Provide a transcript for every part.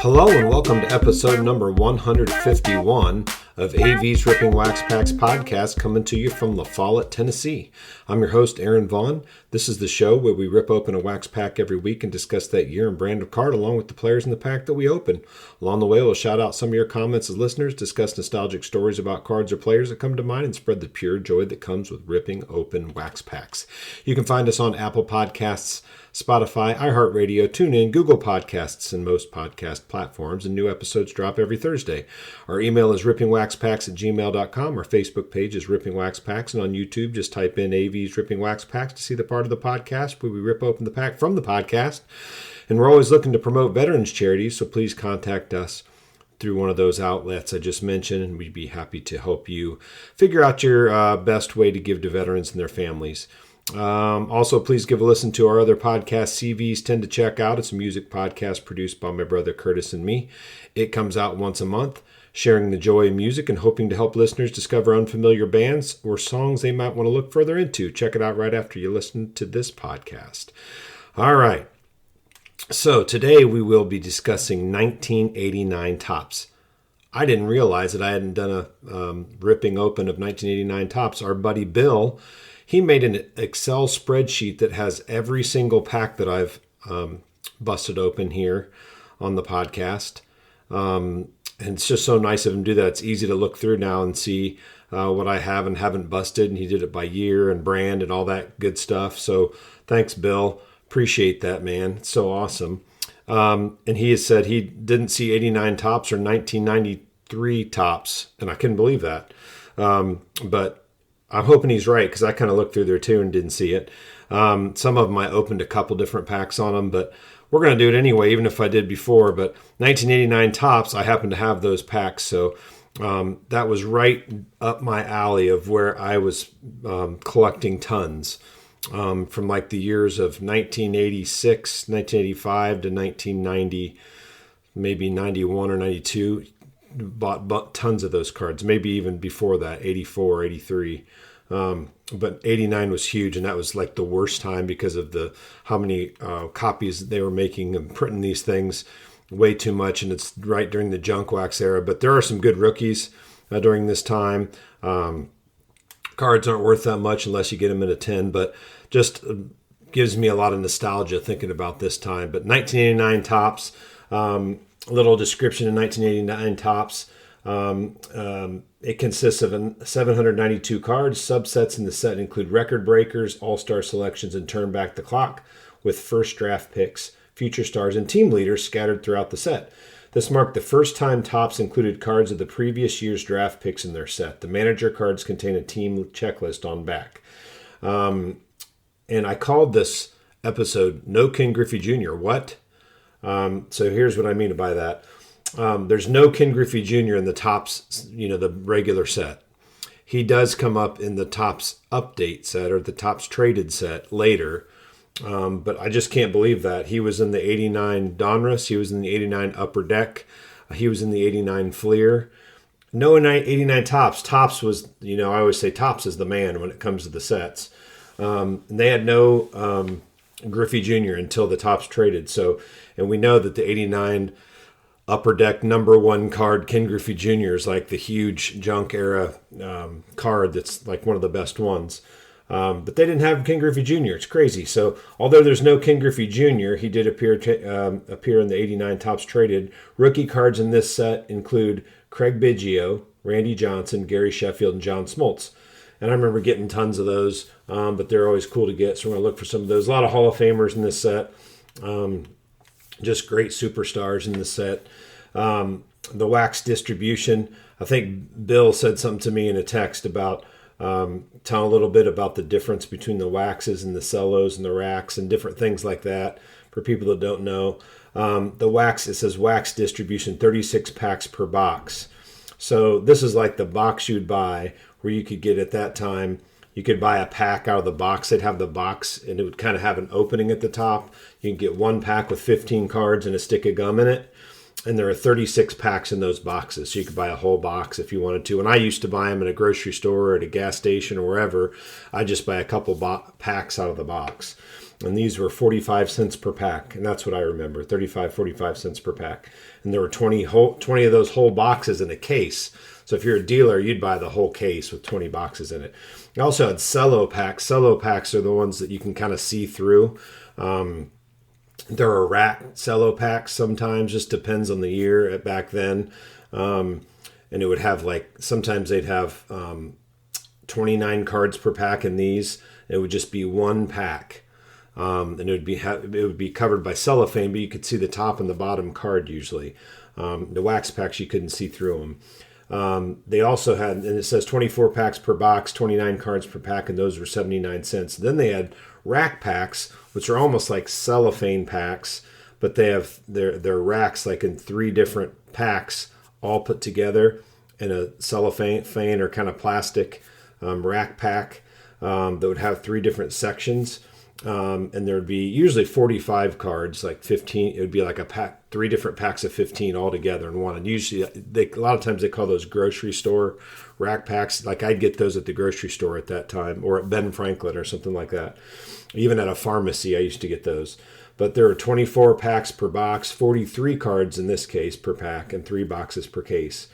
Hello and welcome to episode number 151 of AV's Ripping Wax Packs podcast, coming to you from La Follette, Tennessee. I'm your host, Aaron Vaughn. This is the show where we rip open a wax pack every week and discuss that year and brand of card along with the players in the pack that we open. Along the way, we'll shout out some of your comments as listeners, discuss nostalgic stories about cards or players that come to mind, and spread the pure joy that comes with ripping open wax packs. You can find us on Apple Podcasts, Spotify, iHeartRadio, TuneIn, Google Podcasts, and most podcast platforms, and new episodes drop every Thursday. Our email is rippingwaxpacks@gmail.com. Our Facebook page is Ripping Wax Packs, and on YouTube, just type in AV's Ripping Wax Packs to see the part of the podcast where we rip open the pack from the podcast. And we're always looking to promote veterans charities, so please contact us through one of those outlets I just mentioned, and we'd be happy to help you figure out your best way to give to veterans and their families. Also, please give a listen to our other podcast, CVs Tend to Check Out. It's a music podcast produced by my brother Curtis and me. It comes out once a month, sharing the joy of music and hoping to help listeners discover unfamiliar bands or songs they might want to look further into. Check it out right after you listen to this podcast. All right. So today we will be discussing 1989 tops. I didn't realize that I hadn't done a ripping open of 1989 tops. Our buddy Bill, he made an Excel spreadsheet that has every single pack that I've busted open here on the podcast. And it's just so nice of him to do that. It's easy to look through now and see what I have and haven't busted. And he did it by year and brand and all that good stuff. So thanks, Bill. Appreciate that, man. It's so awesome. And he has said he didn't see 89 tops or 1993 tops. And I couldn't believe that. But I'm hoping he's right, because I kind of looked through there too and didn't see it. Some of them I opened a couple different packs on them, but we're going to do it anyway, even if I did before. But 1989 tops, I happen to have those packs, so that was right up my alley of where I was collecting tons from like the years of 1986, 1985 to 1990, maybe 91 or 92. Bought tons of those cards, maybe even before that, 84, 83. But 89 was huge, and that was like the worst time because of how many copies they were making and printing these things way too much, and it's right during the junk wax era. But there are some good rookies during this time. Cards aren't worth that much unless you get them in a 10, but just gives me a lot of nostalgia thinking about this time. But 1989 tops, a little description in 1989 tops. It consists of 792 cards. Subsets in the set include record breakers, all-star selections, and turn back the clock, with first draft picks, future stars, and team leaders scattered throughout the set. This marked the first time tops included cards of the previous year's draft picks in their set. The manager cards contain a team checklist on back. And I called this episode No Ken Griffey Jr. What? So here's what I mean by that. There's no Ken Griffey Jr. in the tops, the regular set. He does come up in the tops update set or the tops traded set later. But I just can't believe that. He was in the 89 Donruss. He was in the 89 Upper Deck. He was in the 89 Fleer. No 89 tops. Tops was, I always say Tops is the man when it comes to the sets. And they had no Griffey Jr. until the tops traded. So, and we know that the 89 Upper Deck number one card, Ken Griffey Jr., is like the huge junk era card that's like one of the best ones. But they didn't have Ken Griffey Jr. It's crazy. So although there's no Ken Griffey Jr., he did appear in the 89 tops traded. Rookie cards in this set include Craig Biggio, Randy Johnson, Gary Sheffield, and John Smoltz. And I remember getting tons of those, but they're always cool to get. So we're going to look for some of those. A lot of Hall of Famers in this set. Just great superstars in the set. The wax distribution. I think Bill said something to me in a text about telling a little bit about the difference between the waxes and the cellos and the racks and different things like that for people that don't know. The wax, it says wax distribution, 36 packs per box. So this is like the box you'd buy where you could get at that time. You could buy a pack out of the box. They'd have the box, and it would kind of have an opening at the top. You can get one pack with 15 cards and a stick of gum in it. And there are 36 packs in those boxes, so you could buy a whole box if you wanted to. And I used to buy them in a grocery store or at a gas station or wherever. I just buy a couple packs out of the box. And these were 45 cents per pack, and that's what I remember, 45 cents per pack. And there were 20 of those whole boxes in a case. So if you're a dealer, you'd buy the whole case with 20 boxes in it. I also had cello packs. Cello packs are the ones that you can kind of see through. There are rack cello packs sometimes, just depends on the year back then. And it would have sometimes they'd have 29 cards per pack in these. It would just be one pack. And it would be covered by cellophane, but you could see the top and the bottom card usually. The wax packs, you couldn't see through them. They also had, and it says 24 packs per box, 29 cards per pack, and those were 79 cents. Then they had rack packs, which are almost like cellophane packs, but they have their racks like in 3 different packs all put together in a cellophane or kind of plastic rack pack that would have 3 different sections. And there would be usually 45 cards, like 15. It would be like a pack, 3 different packs of 15 all together in one. And usually, a lot of times they call those grocery store rack packs. Like I'd get those at the grocery store at that time, or at Ben Franklin or something like that. Even at a pharmacy, I used to get those. But there are 24 packs per box, 43 cards in this case per pack, and 3 boxes per case.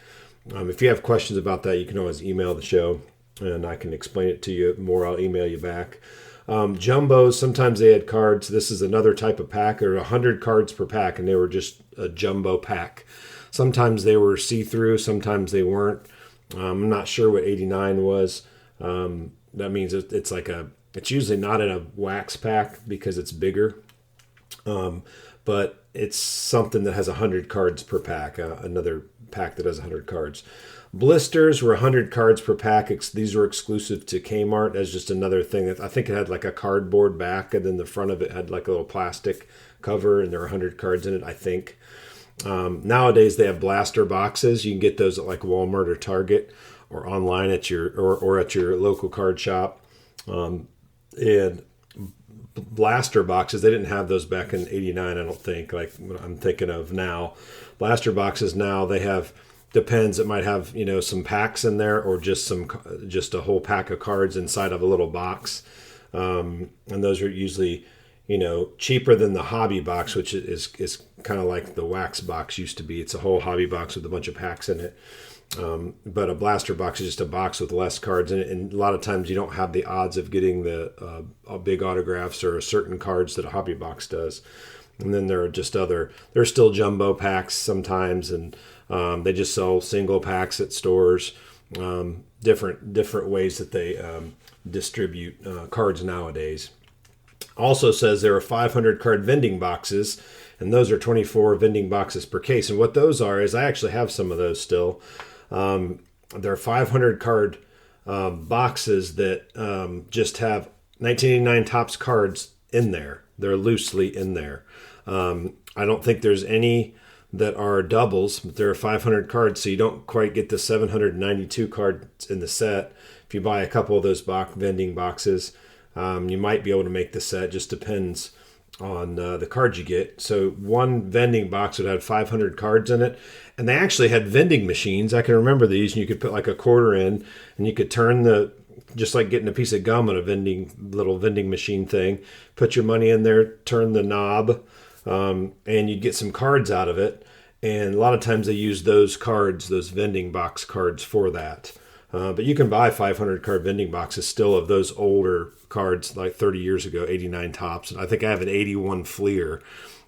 If you have questions about that, you can always email the show, and I can explain it to you more. I'll email you back. Jumbos, sometimes they had cards. This is another type of pack. There were 100 cards per pack, and they were just a jumbo pack. Sometimes they were see-through, sometimes they weren't. I'm not sure what 89 was. That means it's usually not in a wax pack because it's bigger. But it's something that has 100 cards per pack, another pack that has 100 cards. Blisters were 100 cards per pack. These were exclusive to Kmart. As just another thing that I think it had like a cardboard back, and then the front of it had like a little plastic cover, and there were 100 cards in it, I think. Nowadays they have blaster boxes. You can get those at like Walmart or Target, or online at your or at your local card shop. And blaster boxes, they didn't have those back in 89, I don't think, like what I'm thinking of now. Blaster boxes now, they have, depends, it might have, some packs in there, or just a whole pack of cards inside of a little box. And those are usually, cheaper than the hobby box, which is kind of like the wax box used to be. It's a whole hobby box with a bunch of packs in it. But a blaster box is just a box with less cards in it, and a lot of times you don't have the odds of getting the big autographs or certain cards that a hobby box does. And then there are just there's still jumbo packs sometimes, and they just sell single packs at stores. Different ways that they distribute cards nowadays. Also says there are 500 card vending boxes, and those are 24 vending boxes per case. And what those are is, I actually have some of those still. There are 500 card boxes that just have 1989 Topps cards in there. They're loosely in there. I don't think there's any that are doubles, but there are 500 cards, so you don't quite get the 792 cards in the set. If you buy a couple of those vending boxes, you might be able to make the set. Just depends on the cards you get. So one vending box would have 500 cards in it, and they actually had vending machines. I can remember these, and you could put like a quarter in, and you could turn just like getting a piece of gum on a little vending machine thing, put your money in there, turn the knob, and you'd get some cards out of it. And a lot of times they use those cards, those vending box cards, for that. But you can buy 500 card vending boxes still of those older cards, like 30 years ago, 89 Topps. And I think I have an 81 Fleer.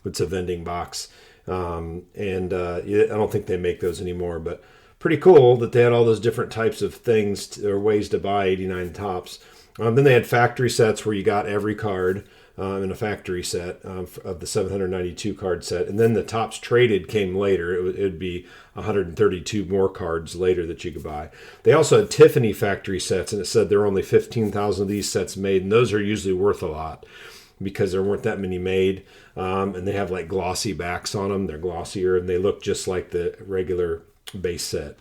It's a vending box. I don't think they make those anymore, but pretty cool that they had all those different types of things or ways to buy 89 Topps. Then they had factory sets where you got every card in a factory set of the 792 card set. And then the Topps Traded came later. It would be 132 more cards later that you could buy. They also had Tiffany factory sets, and it said there were only 15,000 of these sets made, and those are usually worth a lot because there weren't that many made. And they have like glossy backs on them. They're glossier, and they look just like the regular base set.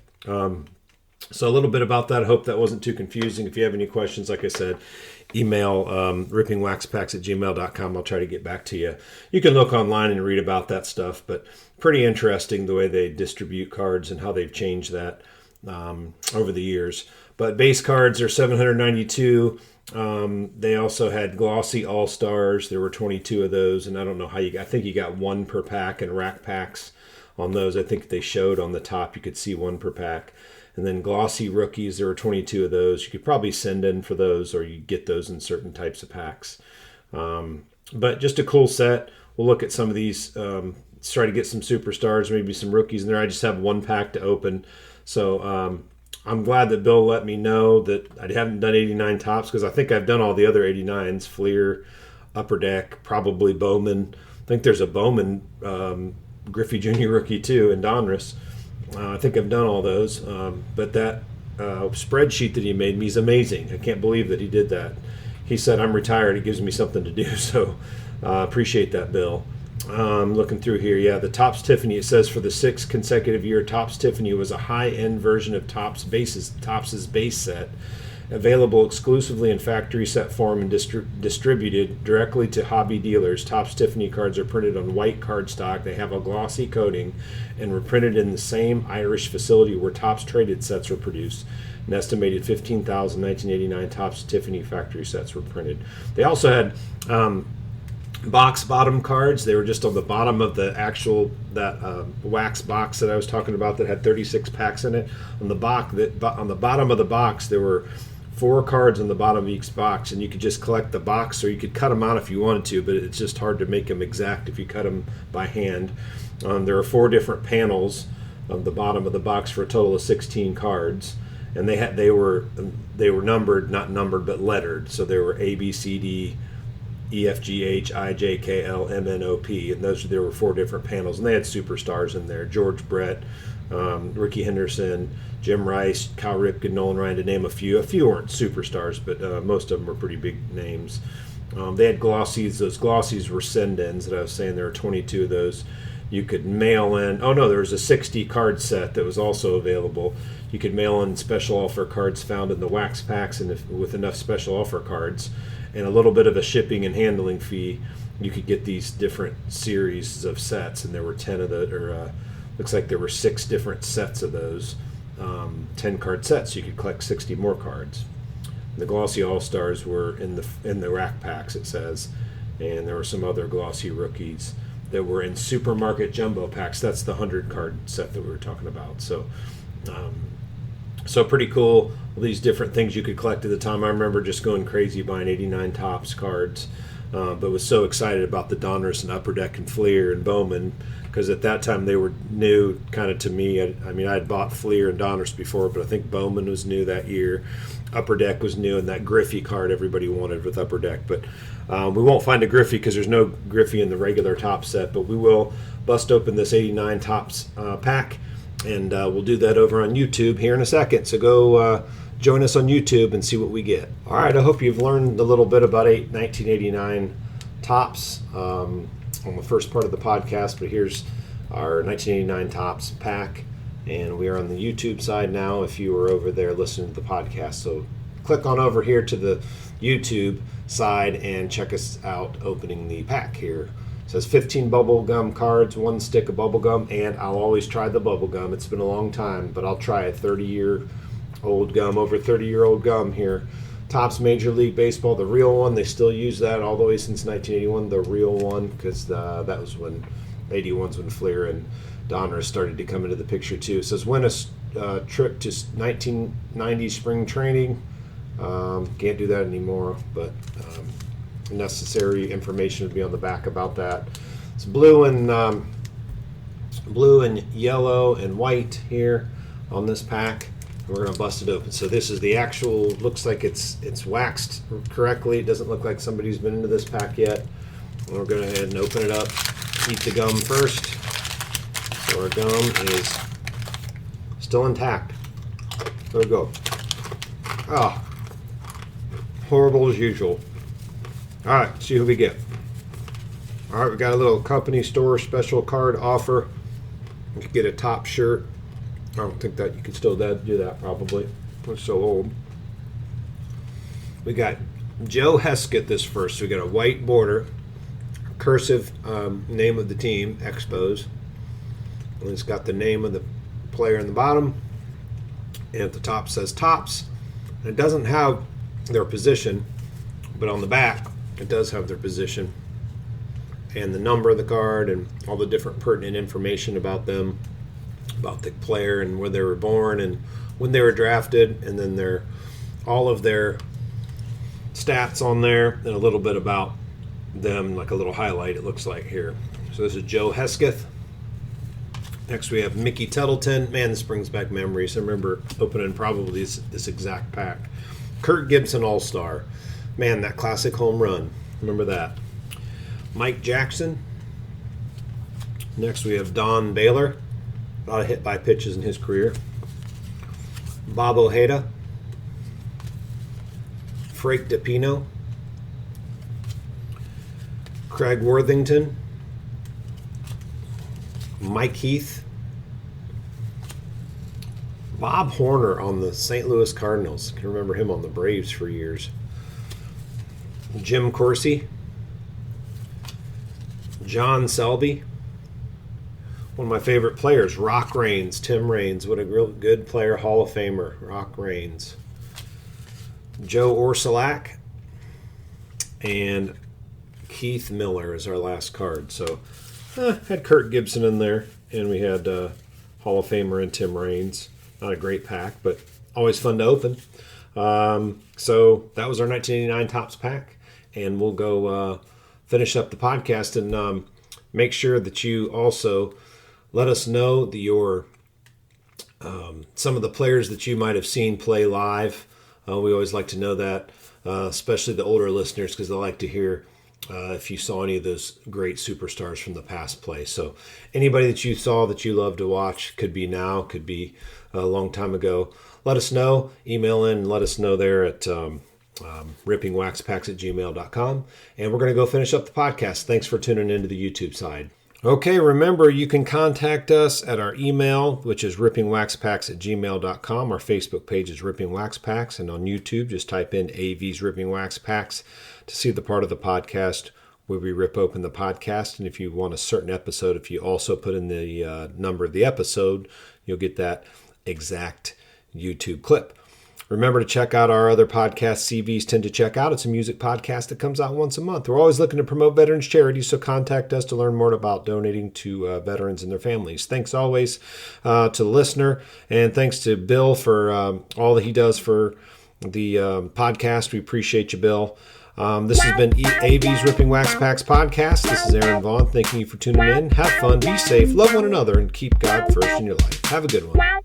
So a little bit about that. I hope that wasn't too confusing. If you have any questions, like I said, email rippingwaxpacks@gmail.com. I'll try to get back to you. You can look online and read about that stuff, but pretty interesting the way they distribute cards and how they've changed that over the years. But base cards are $792. They also had glossy all-stars. There were 22 of those, and I don't know how I think you got one per pack, and rack packs on those. I think they showed on the top you could see one per pack. And then glossy rookies, there were 22 of those. You could probably send in for those, or you get those in certain types of packs. But just a cool set. We'll look at some of these, try to get some superstars, maybe some rookies in there. I just have one pack to open. So I'm glad that Bill let me know that I haven't done 89 tops, because I think I've done all the other 89s, Fleer, Upper Deck, probably Bowman. I think there's a Bowman Griffey Jr. rookie too, and Donruss. I think I've done all those, but that spreadsheet that he made me is amazing. I can't believe that he did that. He said, I'm retired. It gives me something to do, so appreciate that, Bill. Looking through here, yeah, the Topps Tiffany, it says for the 6th consecutive year, Topps Tiffany was a high-end version of Topps' base set, available exclusively in factory set form and distributed directly to hobby dealers. Topps Tiffany cards are printed on white cardstock. They have a glossy coating and were printed in the same Irish facility where Topps traded sets were produced. An estimated 15,000 1989 Topps Tiffany factory sets were printed. They also had box bottom cards. They were just on the bottom of the actual wax box that I was talking about that had 36 packs in it. On the bottom of the box, there were 4 cards on the bottom of each box, and you could just collect the box, or you could cut them out if you wanted to, but it's just hard to make them exact if you cut them by hand. There are 4 different panels on the bottom of the box for a total of 16 cards, and they were numbered, not numbered, but lettered. So they were A, B, C, D, E, F, G, H, I, J, K, L, M, N, O, P, and there were 4 different panels, and they had superstars in there: George Brett, Ricky Henderson, Jim Rice, Cal Ripken, Nolan Ryan, to name a few. A few weren't superstars, but most of them were pretty big names. They had glossies. Those glossies were send-ins that I was saying. There were 22 of those. You could mail in. Oh no, there was a 60 card set that was also available. You could mail in special offer cards found in the wax packs, and with enough special offer cards and a little bit of a shipping and handling fee, you could get these different series of sets. And there were 10 of the, looks like there were 6 different sets of those. 10 card sets. You could collect 60 more cards. The glossy all-stars were in the rack packs, it says, and there were some other glossy rookies that were in supermarket jumbo packs. That's the 100 card set that we were talking about. So pretty cool. All these different things you could collect at the time. I remember just going crazy buying 89 Topps cards, but was so excited about the Donruss and Upper Deck and Fleer and Bowman, because at that time they were new kind of to me. I mean, I had bought Fleer and Donruss before, but I think Bowman was new that year. Upper Deck was new, and that Griffey card everybody wanted with Upper Deck. But we won't find a Griffey because there's no Griffey in the regular Topps set, but we will bust open this 89 Topps pack, and we'll do that over on YouTube here in a second. So go join us on YouTube and see what we get. All right, I hope you've learned a little bit about 1989 Topps on the first part of the podcast, but here's our 1989 Topps pack, and we are on the YouTube side now if you were over there listening to the podcast. So click on over here to the YouTube side and check us out opening the pack here. It says 15 bubble gum cards, 1 stick of bubble gum, and I'll always try the bubble gum. It's been a long time, but I'll try a 30-year-old gum, over 30-year-old gum here. Topps Major League Baseball, the real one. They still use that all the way since 1981, the real one, because that was when 81's when Fleer and Donruss started to come into the picture too. It says win a trip to 1990 spring training. Can't do that anymore, but necessary information would be on the back about that. It's blue and yellow and white here on this pack. We're going to bust it open. So this is the actual, looks like it's waxed correctly. It doesn't look like somebody's been into this pack yet. And we're going to go ahead and open it up. Eat the gum first. So our gum is still intact. There we go. Ah, horrible as usual. All right, see who we get. All right, we got a little company store special card offer. You could get a Topps shirt. don't think that you can still do that probably. It's so old. We got Joe Hesketh this first. So we got a white border, cursive name of the team, Expos. And it's got the name of the player in the bottom. And at the top says Tops. And it doesn't have their position, but on the back it does have their position and the number of the card and all the different pertinent information about them, about the player and where they were born and when they were drafted, and then all of their stats on there and a little bit about them, like a little highlight it looks like here. So this is Joe Hesketh. Next we have Mickey Tettleton. Man, this brings back memories. I remember opening probably this exact pack. Kurt Gibson All-Star. Man, that classic home run. Remember that. Mike Jackson. Next we have Don Baylor. A lot of hit by pitches in his career. Bob Ojeda. Frank DePino. Craig Worthington. Mike Heath. Bob Horner on the St. Louis Cardinals. I can remember him on the Braves for years. Jim Corsi. John Selby. One of my favorite players, Rock Raines, Tim Raines. What a real good player, Hall of Famer, Rock Raines. Joe Orsulak. And Keith Miller is our last card. So had Kurt Gibson in there, and we had Hall of Famer and Tim Raines. Not a great pack, but always fun to open. So that was our 1989 Topps pack, and we'll go finish up the podcast and make sure that you also let us know your some of the players that you might have seen play live. We always like to know that, especially the older listeners, because they like to hear if you saw any of those great superstars from the past play. So anybody that you saw that you love to watch, could be now, could be a long time ago, let us know. Email in and let us know there at rippingwaxpacks@gmail.com. And we're going to go finish up the podcast. Thanks for tuning into the YouTube side. Okay, remember, you can contact us at our email, which is rippingwaxpacks@gmail.com. Our Facebook page is Ripping Wax Packs, and on YouTube, just type in AV's Ripping Wax Packs to see the part of the podcast where we rip open the podcast. And if you want a certain episode, if you also put in the number of the episode, you'll get that exact YouTube clip. Remember to check out our other podcasts CVs tend to check out. It's a music podcast that comes out once a month. We're always looking to promote veterans charities, so contact us to learn more about donating to veterans and their families. Thanks always to the listener, and thanks to Bill for all that he does for the podcast. We appreciate you, Bill. This has been AV's Ripping Wax Packs podcast. This is Aaron Vaughn. Thanking you for tuning in. Have fun, be safe, love one another, and keep God first in your life. Have a good one.